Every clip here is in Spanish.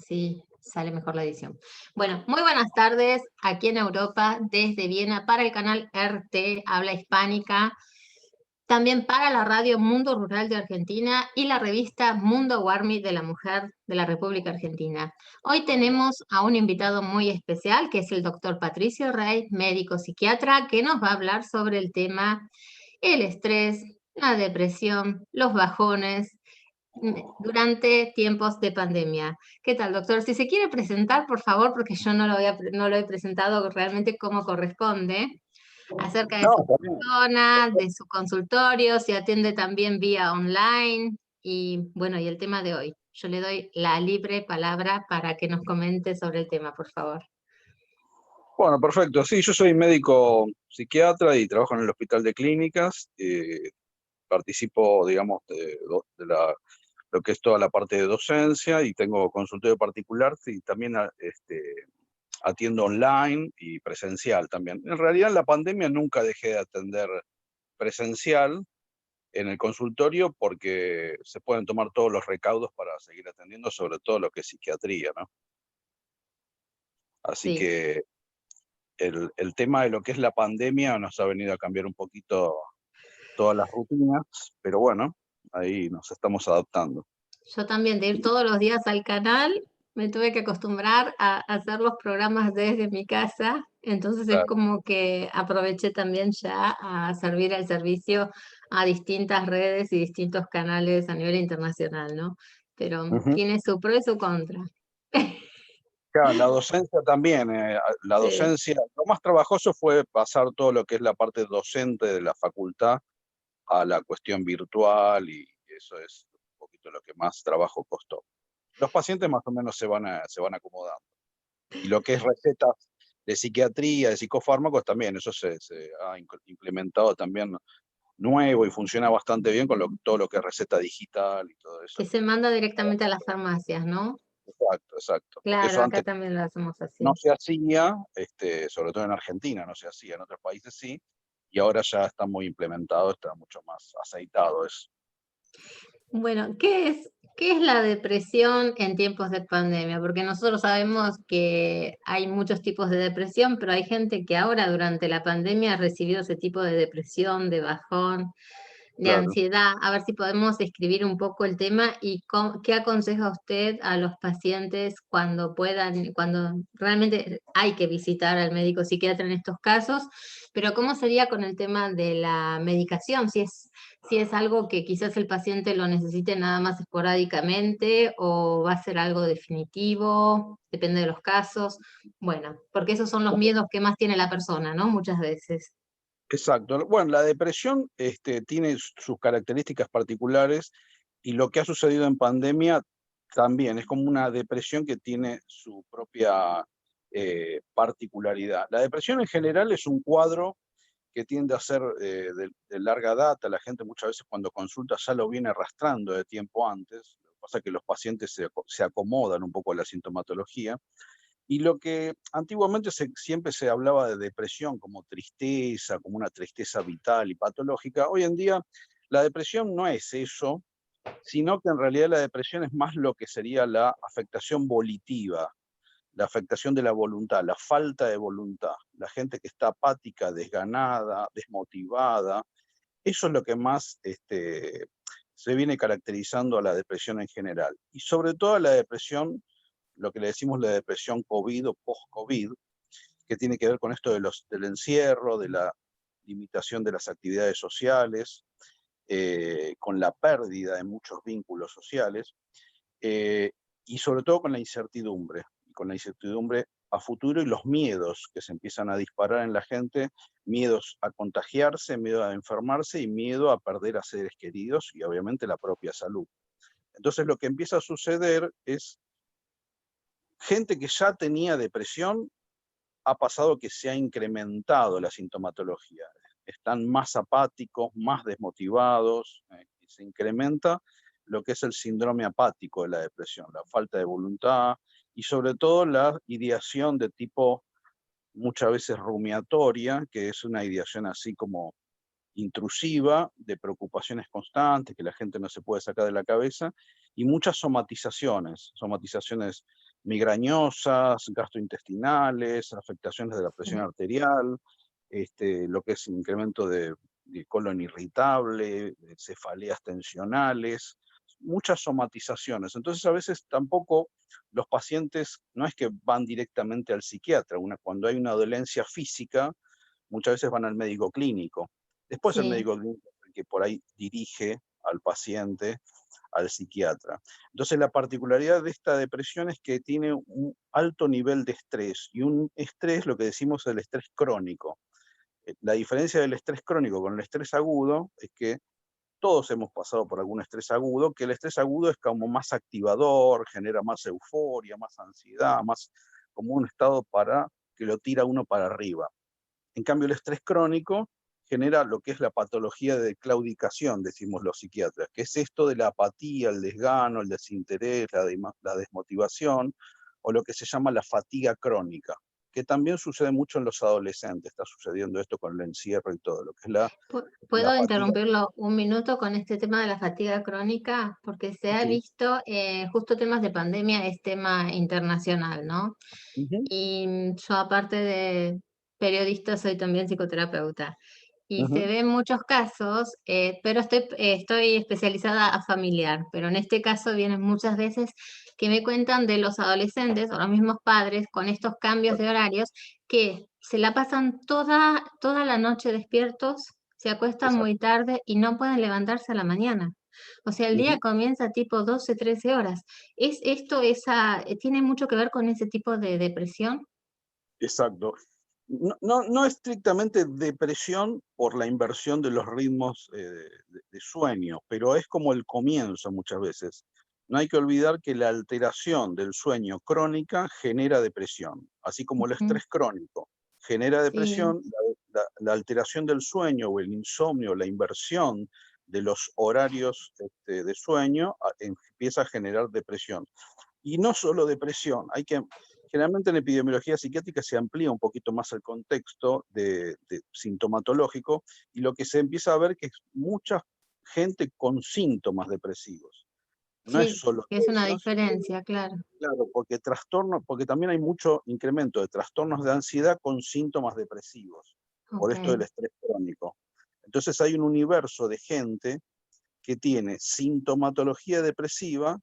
así sale mejor la edición. Bueno, muy buenas tardes aquí en Europa, desde Viena, para el canal RT Habla Hispánica, también para la radio Mundo Rural de Argentina y la revista Mundo Guarmi de la Mujer de la República Argentina. Hoy tenemos a un invitado muy especial, que es el doctor Patricio Rey, médico psiquiatra, que nos va a hablar sobre el tema el estrés, la depresión, los bajones durante tiempos de pandemia. ¿Qué tal, doctor? Si se quiere presentar, por favor, porque yo no lo he presentado realmente como corresponde, acerca de No, su está bien. persona, de su consultorio, si atiende también vía online y bueno, y el tema de hoy. Yo le doy la libre palabra para que nos comente sobre el tema, por favor. Bueno, perfecto. Sí, yo soy médico psiquiatra y trabajo en el Hospital de Clínicas. Participo, digamos, lo que es toda la parte de docencia y tengo consultorio particular y también atiendo online y presencial también. En realidad, en la pandemia nunca dejé de atender presencial en el consultorio porque se pueden tomar todos los recaudos para seguir atendiendo, sobre todo lo que es psiquiatría, ¿no? Así Sí. que el tema de lo que es la pandemia nos ha venido a cambiar un poquito todas las rutinas, pero bueno, ahí nos estamos adaptando. Yo también, de ir todos los días al canal, me tuve que acostumbrar a hacer los programas desde mi casa, entonces es Claro. como que aproveché también ya a servir el servicio a distintas redes y distintos canales a nivel internacional, ¿no? Pero Ujú. tiene su pro y su contra. Claro, la docencia también, la Sí. docencia, lo más trabajoso fue pasar todo lo que es la parte docente de la facultad a la cuestión virtual y eso es un poquito lo que más trabajo costó. Los pacientes más o menos se van acomodando. Y lo que es recetas de psiquiatría, de psicofármacos también, eso se ha implementado también nuevo y funciona bastante bien con todo lo que es receta digital y todo eso. Que se manda directamente a las farmacias, ¿no? Exacto, exacto. Porque Claro, eso acá antes también lo hacemos no así. se hacía, sobre todo en Argentina no se hacía, en otros países sí, y ahora ya está muy implementado, está mucho más aceitado eso. Bueno, ¿qué es la depresión en tiempos de pandemia? Porque nosotros sabemos que hay muchos tipos de depresión, pero hay gente que ahora durante la pandemia ha recibido ese tipo de depresión, de bajón, de Claro. ansiedad. A ver si podemos describir un poco el tema y qué aconseja usted a los pacientes cuando puedan, cuando realmente hay que visitar al médico psiquiatra en estos casos, pero ¿cómo sería con el tema de la medicación? Si es algo que quizás el paciente lo necesite nada más esporádicamente o va a ser algo definitivo, depende de los casos. Bueno, porque esos son los miedos que más tiene la persona, ¿no? Muchas veces. Exacto. Bueno, la depresión, tiene sus características particulares y lo que ha sucedido en pandemia también es como una depresión que tiene su propia particularidad. La depresión en general es un cuadro que tiende a ser de larga data. La gente muchas veces cuando consulta ya lo viene arrastrando de tiempo antes. Lo que pasa es que los pacientes se acomodan un poco a la sintomatología. Y lo que antiguamente siempre se hablaba de depresión como tristeza, como una tristeza vital y patológica, hoy en día la depresión no es eso, sino que en realidad la depresión es más lo que sería la afectación volitiva, la afectación de la voluntad, la falta de voluntad, la gente que está apática, desganada, desmotivada. Eso es lo que más se viene caracterizando a la depresión en general. Y sobre todo a la depresión, lo que le decimos la depresión COVID o post-COVID, que tiene que ver con esto del encierro, de la limitación de las actividades sociales, con la pérdida de muchos vínculos sociales, eh, y sobre todo con la incertidumbre a futuro y los miedos que se empiezan a disparar en la gente, miedos a contagiarse, miedo a enfermarse y miedo a perder a seres queridos y obviamente la propia salud. Entonces lo que empieza a suceder es gente que ya tenía depresión, ha pasado que se ha incrementado la sintomatología. Están más apáticos, más desmotivados, y se incrementa lo que es el síndrome apático de la depresión, la falta de voluntad y sobre todo la ideación de tipo muchas veces rumiatoria, que es una ideación así como intrusiva, de preocupaciones constantes que la gente no se puede sacar de la cabeza, y muchas somatizaciones migrañosas, gastrointestinales, afectaciones de la presión sí, arterial, lo que es incremento de colon irritable, de cefaleas tensionales, muchas somatizaciones. Entonces, a veces tampoco los pacientes no es que van directamente al psiquiatra, cuando hay una dolencia física, muchas veces van al médico clínico. Después el sí. médico clínico es el que por ahí dirige al paciente al psiquiatra. Entonces, la particularidad de esta depresión es que tiene un alto nivel de estrés, y un estrés, lo que decimos el estrés crónico. La diferencia del estrés crónico con el estrés agudo es que todos hemos pasado por algún estrés agudo, que el estrés agudo es como más activador, genera más euforia, más ansiedad, más como un estado para que lo tira uno para arriba. En cambio, el estrés crónico genera lo que es la patología de claudicación, decimos los psiquiatras, que es esto de la apatía, el desgano, el desinterés, la desmotivación, o lo que se llama la fatiga crónica, que también sucede mucho en los adolescentes. Está sucediendo esto con el encierro y todo, lo que es la ¿Puedo fatiga. interrumpirlo un minuto con este tema de la fatiga crónica? Porque se ha Sí. visto, justo temas de pandemia es tema internacional, ¿no? Ujú, Y yo aparte de periodista soy también psicoterapeuta. Y se ujú. ven muchos casos, pero estoy especializada a familiar, pero en este caso vienen muchas veces que me cuentan de los adolescentes o los mismos padres con estos cambios de horarios que se la pasan toda la noche despiertos, se acuestan muy Exacto. tarde y no pueden levantarse a la mañana. O sea, el día Ujú. comienza tipo 12, 13 horas. ¿Tiene mucho que ver con ese tipo de depresión? Exacto. No estrictamente depresión por la inversión de los ritmos de sueño, pero es como el comienzo muchas veces. No hay que olvidar que la alteración del sueño crónica genera depresión, así como el Ujú. estrés crónico genera Sí, depresión. La alteración del sueño o el insomnio, la inversión de los horarios de sueño empieza a generar depresión. Y no solo depresión, generalmente en epidemiología psiquiátrica se amplía un poquito más el contexto de sintomatológico, y lo que se empieza a ver que es mucha gente con síntomas depresivos. No es sí, solo es una depresión, sino que, diferencia, claro. claro, porque también hay mucho incremento de trastornos de ansiedad con síntomas depresivos, por Ok. esto del estrés crónico. Entonces hay un universo de gente que tiene sintomatología depresiva,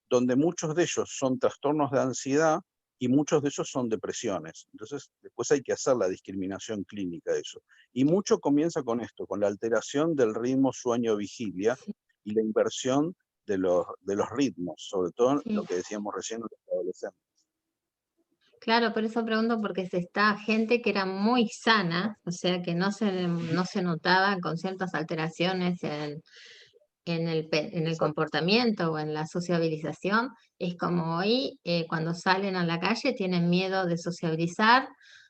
donde muchos de ellos son trastornos de ansiedad y muchos de esos son depresiones. Entonces, después hay que hacer la discriminación clínica de eso. Y mucho comienza con esto, con la alteración del ritmo sueño-vigilia Sí, y la inversión de los ritmos, sobre todo lo sí. que decíamos recién en los adolescentes. Claro, por eso pregunto, porque se está gente que era muy sana, o sea, que no se notaba con ciertas alteraciones en el Exacto. comportamiento o en la sociabilización. Es como hoy, cuando salen a la calle, tienen miedo de sociabilizar.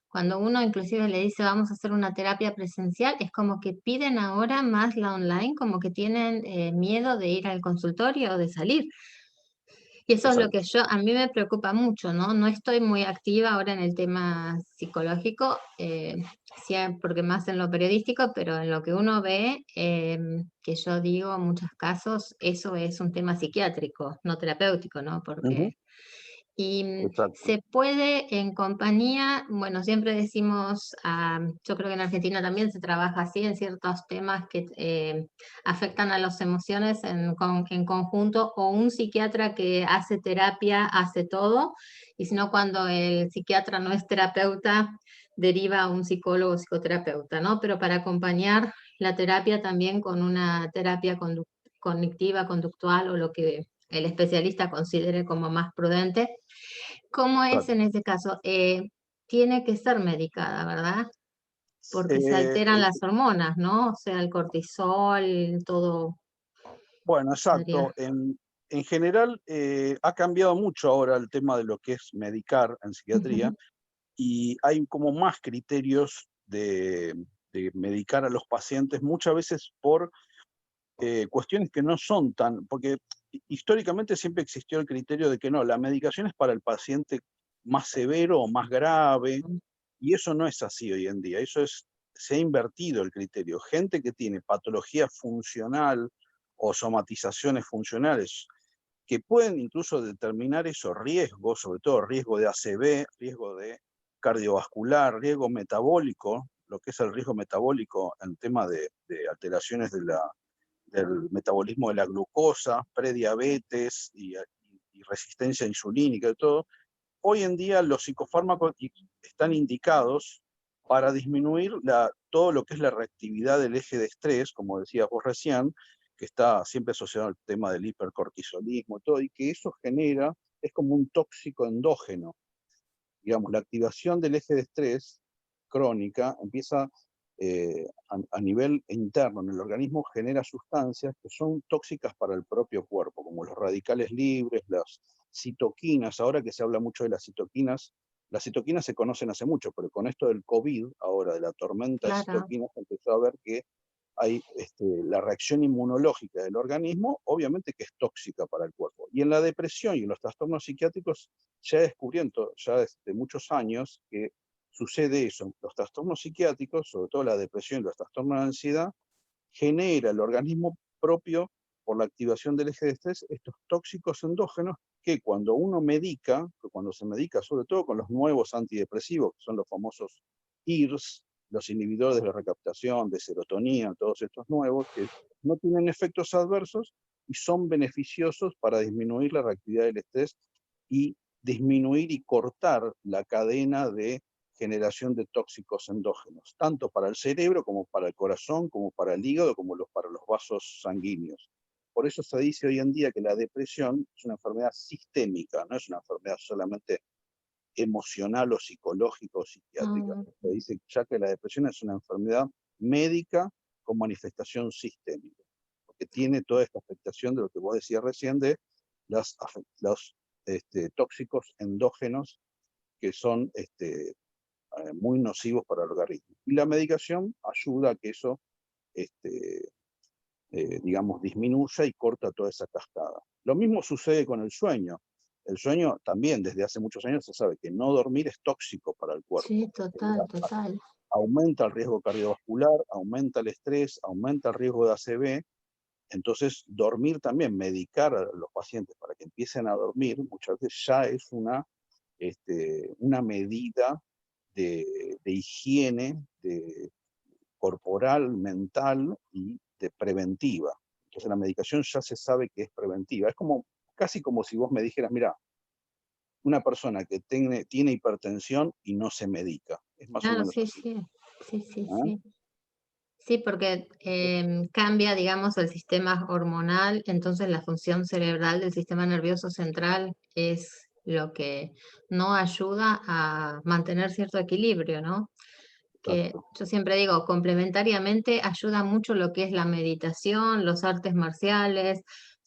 Cuando uno inclusive le dice vamos a hacer una terapia presencial, es como que piden ahora más la online, como que tienen miedo de ir al consultorio o de salir. Y eso es lo que Exacto. a mí me preocupa mucho, ¿no? No estoy muy activa ahora en el tema psicológico, sí, porque más en lo periodístico, pero en lo que uno ve, que yo digo en muchos casos, eso es un tema psiquiátrico, no terapéutico, ¿no? Ujú. Y Exacto. se puede en compañía, bueno, siempre decimos, yo creo que en Argentina también se trabaja así en ciertos temas que afectan a las emociones en conjunto, o un psiquiatra que hace terapia, hace todo, y si no, cuando el psiquiatra no es terapeuta, deriva a un psicólogo o psicoterapeuta, ¿no? Pero para acompañar la terapia también con una terapia cognitiva, conductual o lo que el especialista considere como más prudente. ¿Cómo es Exacto. en ese caso? Tiene que ser medicada, ¿verdad? Porque se Eh, alteran las hormonas, ¿no? O sea, el cortisol, todo Bueno, exacto. estaría. En general, ha cambiado mucho ahora el tema de lo que es medicar en psiquiatría, Ujú, y hay como más criterios de medicar a los pacientes, muchas veces por cuestiones que no son tan, porque históricamente siempre existió el criterio de que no, la medicación es para el paciente más severo o más grave, ujú. y eso no es así hoy en día. Se ha invertido el criterio. Gente que tiene patología funcional o somatizaciones funcionales, que pueden incluso determinar esos riesgos, sobre todo riesgo de ACV, riesgo de cardiovascular, riesgo metabólico, lo que es el riesgo metabólico en tema de alteraciones del metabolismo de la glucosa, prediabetes y resistencia insulínica y todo. Hoy en día los psicofármacos están indicados para disminuir todo lo que es la reactividad del eje de estrés, como decías vos recién, que está siempre asociado al tema del hipercortisolismo y todo, y que eso genera, es como un tóxico endógeno. Digamos, la activación del eje de estrés crónica empieza a nivel interno en el organismo, genera sustancias que son tóxicas para el propio cuerpo, como los radicales libres, las citoquinas. Ahora que se habla mucho de las citoquinas se conocen hace mucho, pero con esto del COVID, ahora de la tormenta de Claro. citoquinas, se empezó a ver que hay la reacción inmunológica del organismo, obviamente que es tóxica para el cuerpo. Y en la depresión y en los trastornos psiquiátricos ya descubriendo ya desde muchos años que sucede eso. Los trastornos psiquiátricos, sobre todo la depresión y los trastornos de ansiedad, genera el organismo propio, por la activación del eje de estrés, estos tóxicos endógenos que cuando uno medica, cuando se medica sobre todo con los nuevos antidepresivos, que son los famosos IRS, los inhibidores de la recaptación de serotonina, todos estos nuevos, que no tienen efectos adversos y son beneficiosos para disminuir la reactividad del estrés y disminuir y cortar la cadena de generación de tóxicos endógenos, tanto para el cerebro como para el corazón, como para el hígado, como para los vasos sanguíneos. Por eso se dice hoy en día que la depresión es una enfermedad sistémica, no es una enfermedad solamente emocional o psicológica o psiquiátrica. Mm. Se dice ya que la depresión es una enfermedad médica con manifestación sistémica, porque tiene toda esta afectación de lo que vos decías recién de los tóxicos endógenos que son muy nocivos para el organismo. Y la medicación ayuda a que eso, digamos, disminuya y corta toda esa cascada. Lo mismo sucede con el sueño. El sueño también desde hace muchos años se sabe que no dormir es tóxico para el cuerpo. Sí, total, total. Aumenta el riesgo cardiovascular, aumenta el estrés, aumenta el riesgo de ACV. Entonces, dormir también, medicar a los pacientes para que empiecen a dormir, muchas veces ya es una medida de higiene corporal, mental y de preventiva. Entonces la medicación ya se sabe que es preventiva. Es como, casi como si vos me dijeras, mira, una persona que tiene hipertensión y no se medica. Es más o Claro, menos sí, así. sí. Sí, sí, ¿Ah? sí. Sí, porque cambia, digamos, el sistema hormonal, entonces la función cerebral del sistema nervioso central es lo que no ayuda a mantener cierto equilibrio, ¿no? Que Exacto. yo siempre digo, complementariamente ayuda mucho lo que es la meditación, los artes marciales.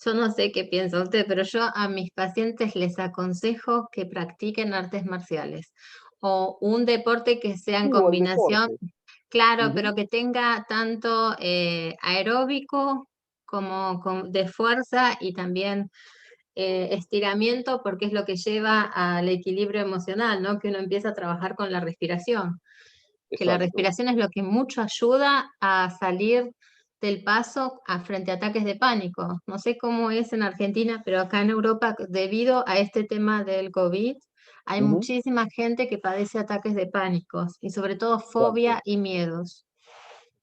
Yo no sé qué piensa usted, pero yo a mis pacientes les aconsejo que practiquen artes marciales o un deporte que sea en Sí, o el combinación. deporte. Claro, Ujú. pero que tenga tanto aeróbico como de fuerza y también estiramiento, porque es lo que lleva al equilibrio emocional, ¿no? Que uno empieza a trabajar con la respiración, que la Exacto. respiración es lo que mucho ayuda a salir del paso frente a ataques de pánico. No sé cómo es en Argentina, pero acá en Europa, debido a este tema del COVID, hay Ujú. muchísima gente que padece ataques de pánicos y sobre todo Exacto. fobia y miedos.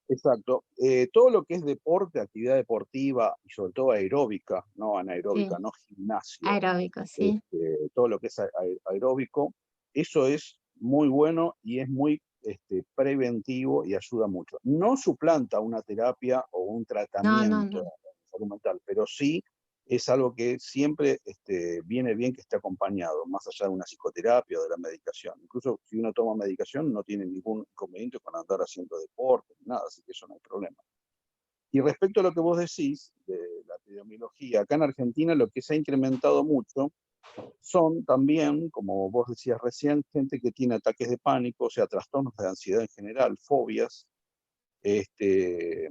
Exacto. Todo lo que es deporte, actividad deportiva y sobre todo aeróbica, no anaeróbica, Sí, no gimnasio, aeróbico, sí. todo lo que es aeróbico, eso es muy bueno y es muy preventivo y ayuda mucho. No suplanta una terapia o un No, no, tratamiento no. de salud mental, pero sí es algo que siempre viene bien que esté acompañado, más allá de una psicoterapia o de la medicación. Incluso si uno toma medicación no tiene ningún inconveniente con andar haciendo deporte, nada, así que eso no hay problema. Y respecto a lo que vos decís de la epidemiología, acá en Argentina lo que se ha incrementado mucho son también, como vos decías recién, gente que tiene ataques de pánico, o sea, trastornos de ansiedad en general, fobias, este,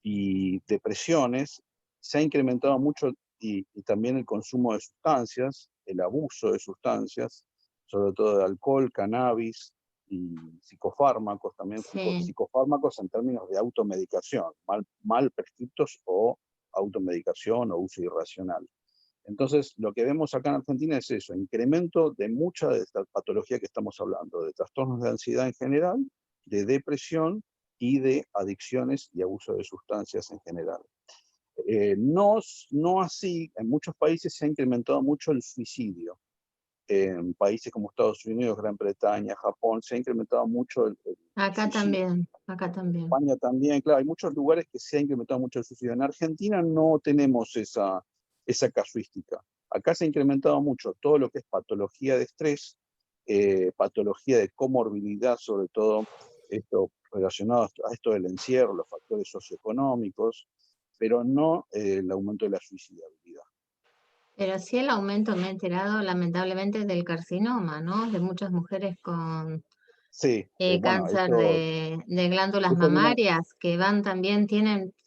y depresiones. Se ha incrementado mucho y también el consumo de sustancias, el abuso de sustancias, sobre todo de alcohol, cannabis y psicofármacos, también Sí, psicofármacos en términos de automedicación, mal prescriptos o automedicación o uso irracional. Entonces, lo que vemos acá en Argentina es eso, incremento de mucha de esta patología que estamos hablando, de trastornos de ansiedad en general, de depresión y de adicciones y abuso de sustancias en general. No así, en muchos países se ha incrementado mucho el suicidio. En países como Estados Unidos, Gran Bretaña, Japón, se ha incrementado mucho el Acá suicidio. también, acá también. España también, claro, hay muchos lugares que se ha incrementado mucho el suicidio. En Argentina no tenemos esa casuística. Acá se ha incrementado mucho todo lo que es patología de estrés, patología de comorbilidad, sobre todo esto relacionado a esto del encierro, los factores socioeconómicos, pero no el aumento de la suicidabilidad. Pero sí el aumento, me he enterado lamentablemente del carcinoma, ¿no? De muchas mujeres con Sí, bueno, cáncer de glándulas esto viene, mamarias que van también,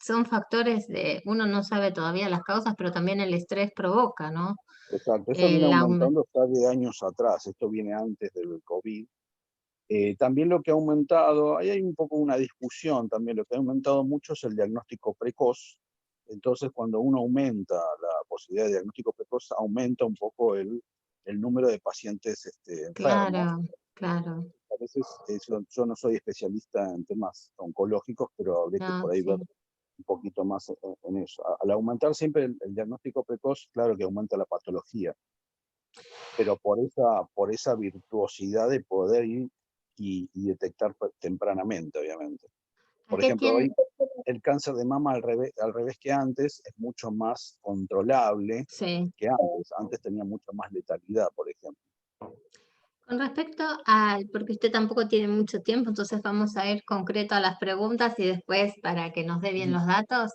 son factores de, uno no sabe todavía las causas, pero también el estrés provoca, ¿no? exacto, eso viene El aume- aumentando ya de años atrás, esto viene antes del COVID. También lo que ha aumentado, ahí hay un poco una discusión también, lo que ha aumentado mucho es el diagnóstico precoz. Entonces, cuando uno aumenta la posibilidad de diagnóstico precoz, aumenta un poco el número de pacientes enfermos. Claro, claro, A veces yo no soy especialista en temas oncológicos, pero habría que no, por ahí ver sí. un poquito más en eso. Al aumentar siempre el diagnóstico precoz, claro que aumenta la patología, pero por esa virtuosidad de poder ir y detectar tempranamente, obviamente. ¿A Por qué ejemplo, tiene? hoy el cáncer de mama al revés que antes es mucho más controlable Sí. que antes. Antes tenía mucha más letalidad, por ejemplo. Con respecto al, porque usted tampoco tiene mucho tiempo, entonces vamos a ir concreto a las preguntas y después para que nos dé bien Ujú. los datos.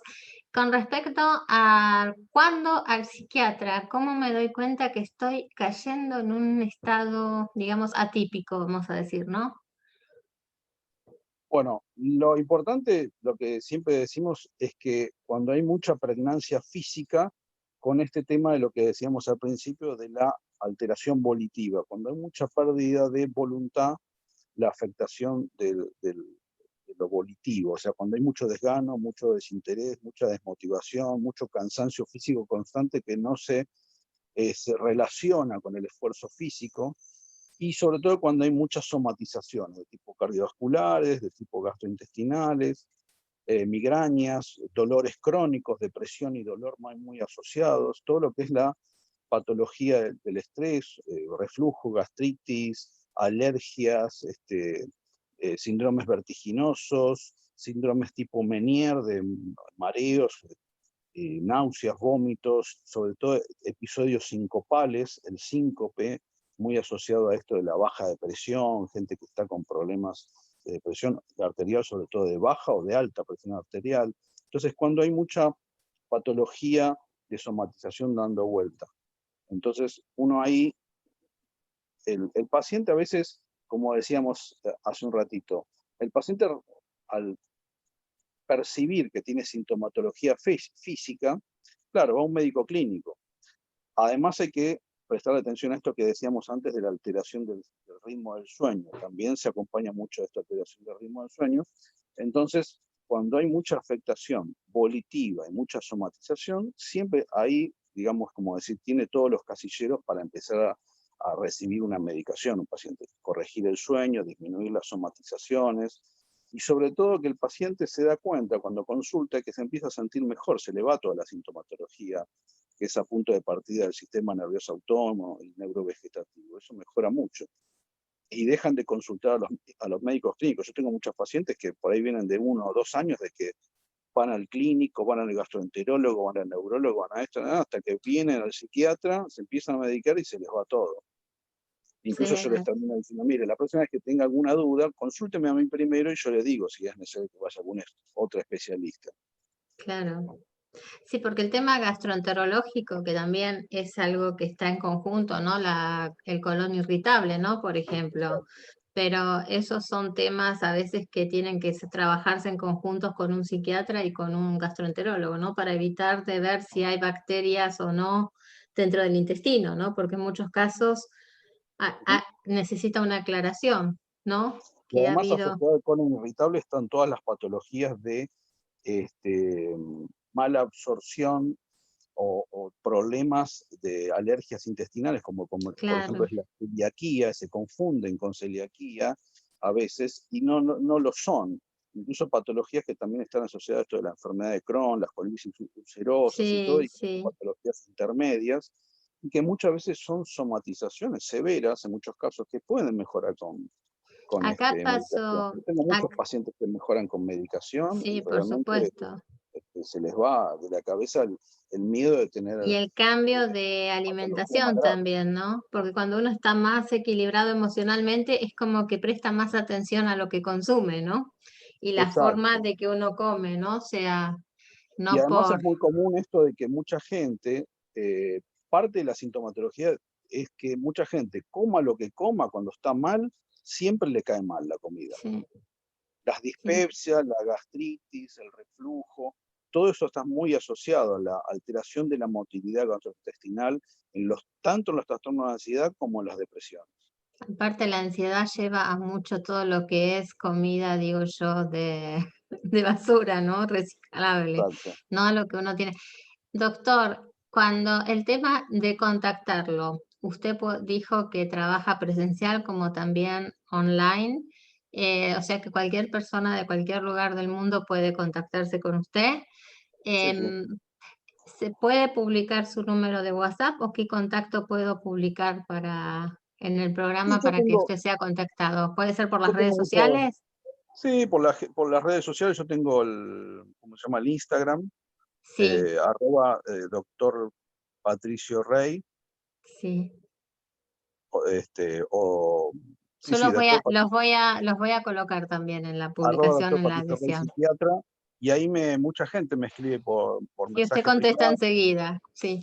Con respecto a cuándo al psiquiatra, ¿cómo me doy cuenta que estoy cayendo en un estado, digamos, atípico, vamos a decir, ¿no? Bueno, lo importante, lo que siempre decimos, es que cuando hay mucha pregnancia física, con este tema de lo que decíamos al principio de la alteración volitiva, cuando hay mucha pérdida de voluntad, la afectación de lo volitivo, o sea, cuando hay mucho desgano, mucho desinterés, mucha desmotivación, mucho cansancio físico constante que no se relaciona con el esfuerzo físico, y sobre todo cuando hay muchas somatizaciones de tipo cardiovasculares, de tipo gastrointestinales, migrañas, dolores crónicos, depresión y dolor muy asociados, todo lo que es la patología del estrés, reflujo, gastritis, alergias, síndromes vertiginosos, síndromes tipo Meniere de mareos, náuseas, vómitos, sobre todo episodios sincopales, el síncope, muy asociado a esto de la baja de presión, gente que está con problemas de presión arterial, sobre todo de baja o de alta presión arterial. Entonces, cuando hay mucha patología de somatización dando vuelta, entonces uno ahí, el paciente a veces, como decíamos hace un ratito, el paciente al percibir que tiene sintomatología física, claro, va a un médico clínico. Además hay que prestar atención a esto que decíamos antes de la alteración del ritmo del sueño. También se acompaña mucho de esta alteración del ritmo del sueño. Entonces, cuando hay mucha afectación volitiva y mucha somatización, siempre ahí, digamos, como decir, tiene todos los casilleros para empezar a recibir una medicación, un paciente. Corregir el sueño, disminuir las somatizaciones, y sobre todo que el paciente se da cuenta cuando consulta que se empieza a sentir mejor, se le va toda la sintomatología que es a punto de partida del sistema nervioso autónomo y neurovegetativo. Eso mejora mucho. Y dejan de consultar a los médicos clínicos. Yo tengo muchos pacientes que por ahí vienen de 1 o 2 años de que van al clínico, van al gastroenterólogo, van al neurólogo, van a esto, hasta que vienen al psiquiatra, se empiezan a medicar y se les va todo. Sí, Incluso yo les termino diciendo, mire, la próxima vez que tenga alguna duda, consúlteme a mí primero y yo le digo si es necesario que vaya a algún otro especialista. claro. Sí, porque el tema gastroenterológico, que también es algo que está en conjunto, ¿no? El colon irritable, ¿no? Por ejemplo. Pero esos son temas a veces que tienen que trabajarse en conjuntos con un psiquiatra y con un gastroenterólogo, ¿no? Para evitar de ver si hay bacterias o no dentro del intestino, ¿no? Porque en muchos casos necesita una aclaración, ¿no? Y Que ha además habido, asociado al colon irritable están todas las patologías de este, mala absorción o problemas de alergias intestinales, como por ejemplo Claro, es la celiaquía, se confunden con celiaquía a veces y no lo son. Incluso patologías que también están asociadas a esto de la enfermedad de Crohn, las colitis ulcerosas y todo, sí, y que son sí. patologías intermedias, y que muchas veces son somatizaciones severas, en muchos casos, que pueden mejorar con Acá medicación. pasó, Yo tengo muchos ac- pacientes que mejoran con medicación y sí, por realmente supuesto. se les va de la cabeza el miedo de tener Y el cambio de patología más alimentación grave. también, ¿no? Porque cuando uno está más equilibrado emocionalmente, es como que presta más atención a lo que consume, ¿no? Y la forma Exacto. de que uno come, ¿no? O sea, Y no además por... es muy común esto de que mucha gente, parte de la sintomatología es que mucha gente coma lo que coma cuando está mal, siempre le cae mal la comida. Sí, Las sí. dispepsias, la gastritis, el reflujo, todo eso está muy asociado a la alteración de la motilidad gastrointestinal tanto en los trastornos de ansiedad como en las depresiones. Aparte la ansiedad lleva a mucho todo lo que es comida, digo yo, de, de basura, ¿no? Reciclable, Exacto. no a lo que uno tiene. Doctor, cuando el tema de contactarlo, usted dijo que trabaja presencial como también online, o sea que cualquier persona de cualquier lugar del mundo puede contactarse con usted. Sí, sí. Em, ¿Se puede publicar su número de WhatsApp o qué contacto puedo publicar en el Sí, programa para que usted sea contactado? ¿Puede ser por las yo tengo redes mucho, sociales? sí, por las redes sociales yo tengo ¿cómo se llama? El Instagram, Sí, doctor Patricio Rey, sí. o, sí, Yo sí, doctor los voy a colocar también en la arroba publicación, doctor en la Patricio Rey edición. psiquiatra, y ahí mucha gente me escribe por Y usted mensaje contesta privado. enseguida, sí.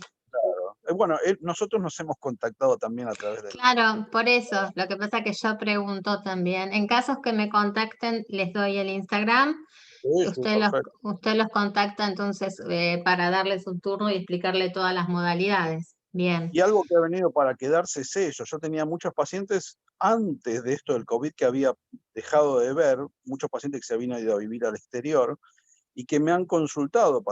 Bueno, nosotros nos hemos contactado también a través del... Claro, por eso, lo que pasa que yo pregunto también. En casos que me contacten, les doy el Instagram. Sí, sí, perfecto. Usted los contacta entonces para darles un turno y explicarle todas las modalidades. Bien, Y algo que ha venido para quedarse es eso. Yo tenía muchos pacientes antes de esto del COVID que había dejado de ver, muchos pacientes que se habían ido a vivir al exterior y que me han consultado,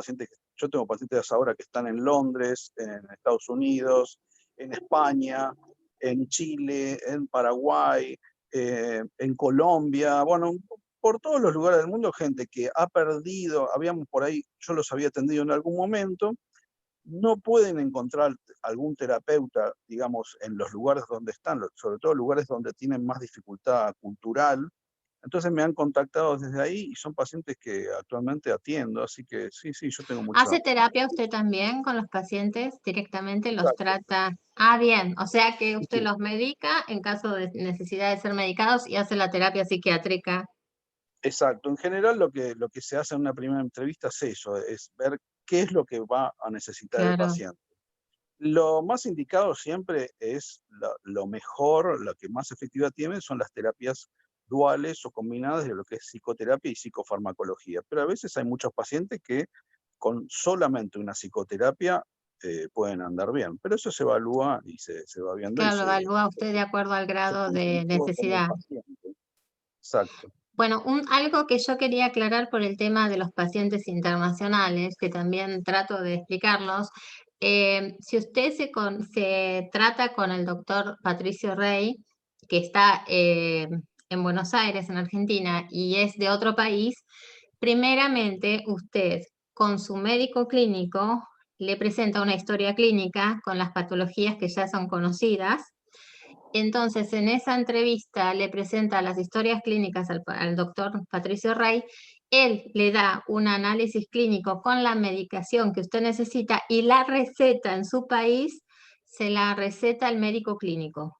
yo tengo pacientes ahora que están en Londres, en Estados Unidos, en España, en Chile, en Paraguay, en Colombia, bueno, por todos los lugares del mundo, gente que ha perdido, habíamos por ahí, yo los había atendido en algún momento, no pueden encontrar algún terapeuta, digamos, en los lugares donde están, sobre todo lugares donde tienen más dificultad cultural. Entonces me han contactado desde ahí y son pacientes que actualmente atiendo, así que sí, sí, yo tengo ¿hace mucho. terapia usted también con los pacientes? ¿Directamente los Exacto, trata? Ah, bien, o sea que sí, usted sí, los medica en caso de necesidad de ser medicados y hace la terapia psiquiátrica. exacto. En general lo que se hace en una primera entrevista es eso, es ver qué es lo que va a necesitar el Claro, paciente. Lo más indicado siempre es lo mejor, lo que más efectividad tiene son las terapias duales o combinadas de lo que es psicoterapia y psicofarmacología. Pero a veces hay muchos pacientes que con solamente una psicoterapia pueden andar bien, pero eso se evalúa y se va viendo y claro, lo evalúa usted de acuerdo al se grado de consensuó con el necesidad. paciente. Exacto. Bueno, algo que yo quería aclarar por el tema de los pacientes internacionales, que también trato de explicarlos, si usted se trata con el doctor Patricio Rey, que está en Buenos Aires, en Argentina, y es de otro país, primeramente usted con su médico clínico le presenta una historia clínica con las patologías que ya son conocidas. Entonces, en esa entrevista le presenta las historias clínicas al doctor Patricio Rey. Él le da un análisis clínico con la medicación que usted necesita y la receta en su país se la receta el médico clínico.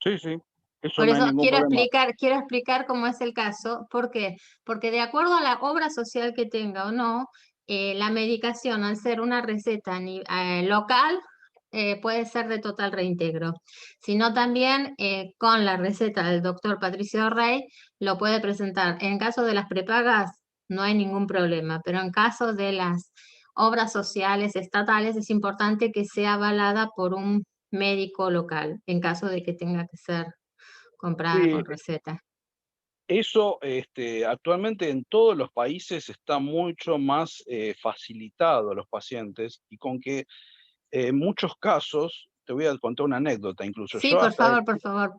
Sí, sí, eso Por no hay eso ningún problema. quiero explicar cómo es el caso. ¿Por qué? Porque de acuerdo a la obra social que tenga o no, la medicación, al ser una receta local, puede ser de total reintegro. Sino también con la receta del doctor Patricio Rey, lo puede presentar. En caso de las prepagas, no hay ningún problema, pero en caso de las obras sociales estatales, es importante que sea avalada por un médico local, en caso de que tenga que ser comprada Sí, con receta. Eso, actualmente en todos los países está mucho más facilitado a los pacientes y con que en muchos casos, te voy a contar una anécdota incluso, Sí, yo por favor,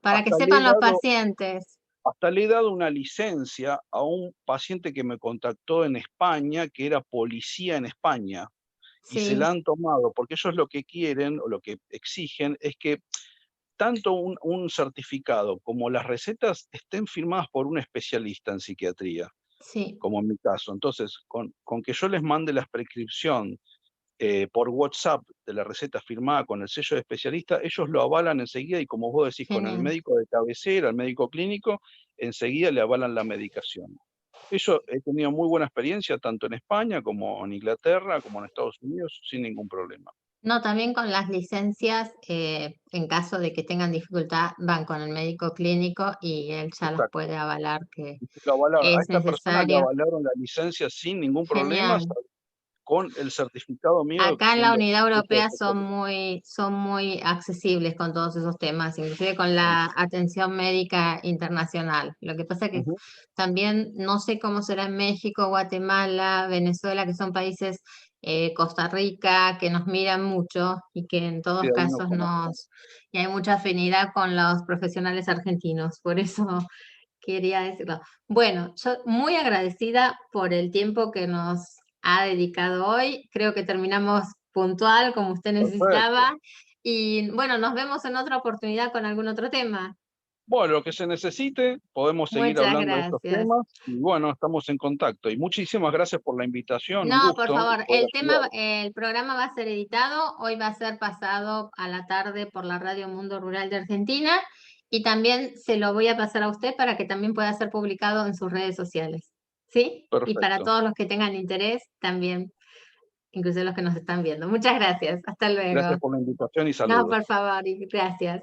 para que hasta le he sepan los dado pacientes. hasta le he dado una licencia a un paciente que me contactó en España, que era policía en España, y se la Sí, han tomado, porque ellos lo que quieren o lo que exigen es que tanto un certificado como las recetas estén firmadas por un especialista en psiquiatría, sí, como en mi caso. Entonces, con que yo les mande la prescripción por WhatsApp de la receta firmada con el sello de especialista, ellos lo avalan enseguida y como vos decís, con el genial. médico de cabecera, el médico clínico, enseguida le avalan la medicación. Eso he tenido muy buena experiencia tanto en España como en Inglaterra, como en Estados Unidos, sin ningún problema. No, también con las licencias, en caso de que tengan dificultad, van con el médico clínico y él ya las Exacto. puede avalar que Lo avalaron. A es esta persona le necesario. avalaron la licencia sin ningún problema, Genial. con el certificado mío Acá en la siendo Unidad médico Europea especialista. son muy accesibles con todos esos temas, inclusive con Ah, la atención médica internacional. Lo que pasa que ujú. también no sé cómo será en México, Guatemala, Venezuela, que son países, Costa Rica, que nos miran mucho y que en Sí, todos ahí no casos conozco. y hay mucha afinidad con los profesionales argentinos. Por eso quería decirlo. Bueno, yo muy agradecida por el tiempo que nos ha dedicado hoy. Creo que terminamos puntual, como usted Perfecto. necesitaba. Y bueno, nos vemos en otra oportunidad con algún otro tema. Bueno, lo que se necesite, podemos seguir Muchas hablando de estos gracias. temas y bueno, estamos en contacto. Y muchísimas gracias por la invitación, un No, por gusto favor, poder ayudar. el programa va a ser editado, hoy va a ser pasado a la tarde por la Radio Mundo Rural de Argentina y también se lo voy a pasar a usted para que también pueda ser publicado en sus redes sociales. ¿Sí? Y para Perfecto. todos los que tengan interés también, incluso los que nos están viendo. Muchas gracias. Hasta luego. Gracias por la invitación y No, saludos. por favor, y gracias.